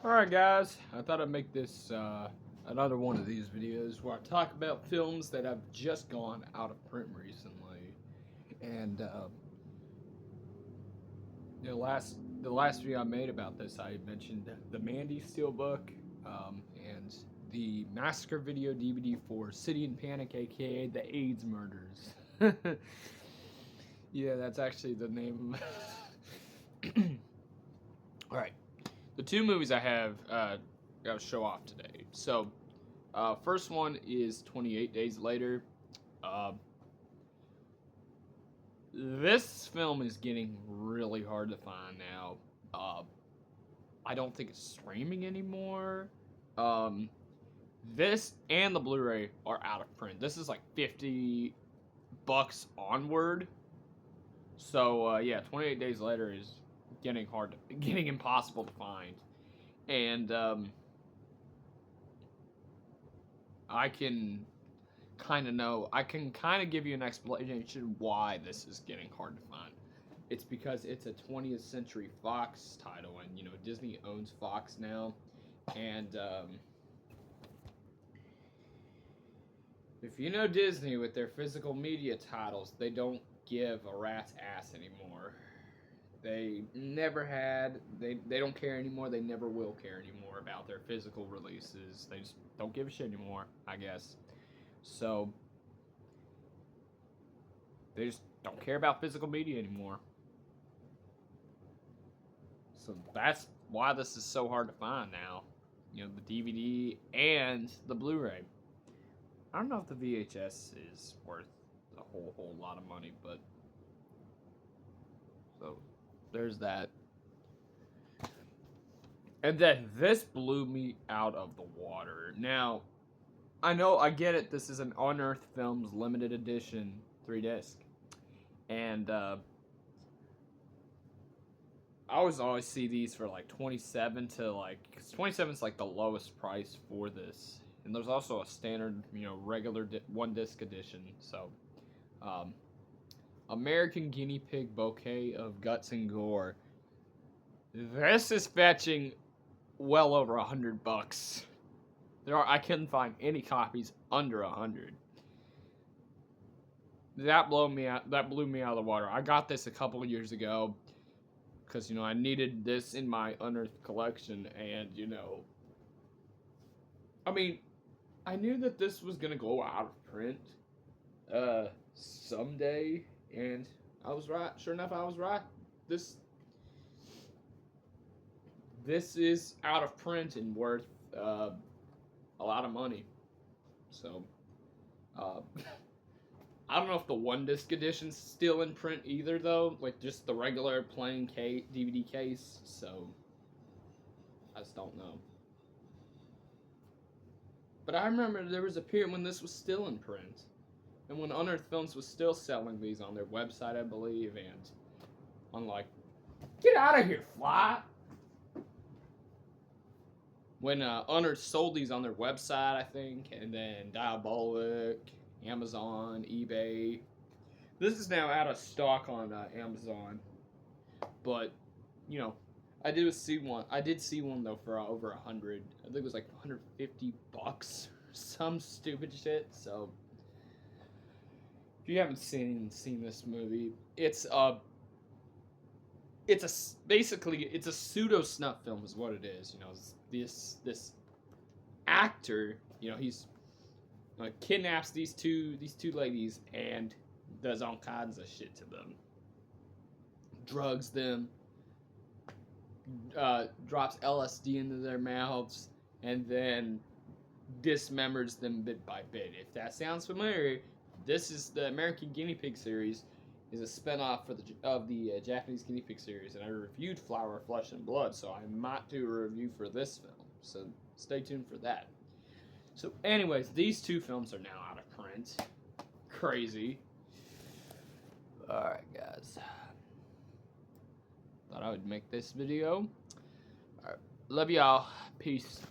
Alright guys, I thought I'd make this another one of these videos where I talk about films that have just gone out of print recently. And the last video I made about this, I mentioned the Mandy Steelbook and the Massacre video DVD for City in Panic, aka the AIDS Murders. Yeah, that's actually the name. Alright. The two movies I have got to show off today. So, first one is 28 Days Later. Uh, this film is getting really hard to find now. I don't think it's streaming anymore. This and the Blu-ray are out of print. This is like $50 onward. So yeah, 28 Days Later is getting getting impossible to find. And I can kind of give you an explanation why this is getting hard to find. It's because it's a 20th Century Fox title, and Disney owns Fox now, and if you know Disney with their physical media titles, they don't give a rat's ass anymore. They never had. They don't care anymore. They never will care anymore about their physical releases. They just don't give a shit anymore, I guess. So they just don't care about physical media anymore. So that's why this is so hard to find now. The DVD and the Blu-ray. I don't know if the VHS is worth a whole lot of money, but so there's that. And then this blew me out of the water. Now, I get it. This is an Unearthed Films limited edition 3-disc, and I always see these for like 27 to cause 27 is like the lowest price for this, and there's also a standard, regular one disc edition. So, American Guinea Pig Bouquet of Guts and Gore. This is fetching well over $100. I couldn't find any copies under 100. That blew me out of the water. I got this a couple of years ago because I needed this in my Unearthed collection, and I knew that this was gonna go out of print someday, and I was right. Sure enough, I was right. This is out of print and worth a lot of money. So, I don't know if the one disc edition's still in print either, though. Like just the regular plain DVD case. So, I just don't know. But I remember there was a period when this was still in print, and when Unearthed Films was still selling these on their website, I believe, and on get out of here, fly. When Unearthed sold these on their website, I think, and then Diabolic, Amazon, eBay. This is now out of stock on Amazon, but I did see one. I did see one though for over 100. I think it was like $150, some stupid shit. So if you haven't seen this movie, it's basically it's a pseudo snuff film is what it is. This actor, he's kidnaps these two ladies and does all kinds of shit to them, drugs them, drops LSD into their mouths, and then dismembers them bit by bit. If that sounds familiar, this is the American Guinea Pig series. Is a spinoff of the Japanese Guinea Pig series, and I reviewed Flower of Flesh and Blood, so I might do a review for this film. So stay tuned for that. So, anyways, these two films are now out of print. Crazy. Alright, guys. Thought I would make this video. Alright. Love y'all. Peace.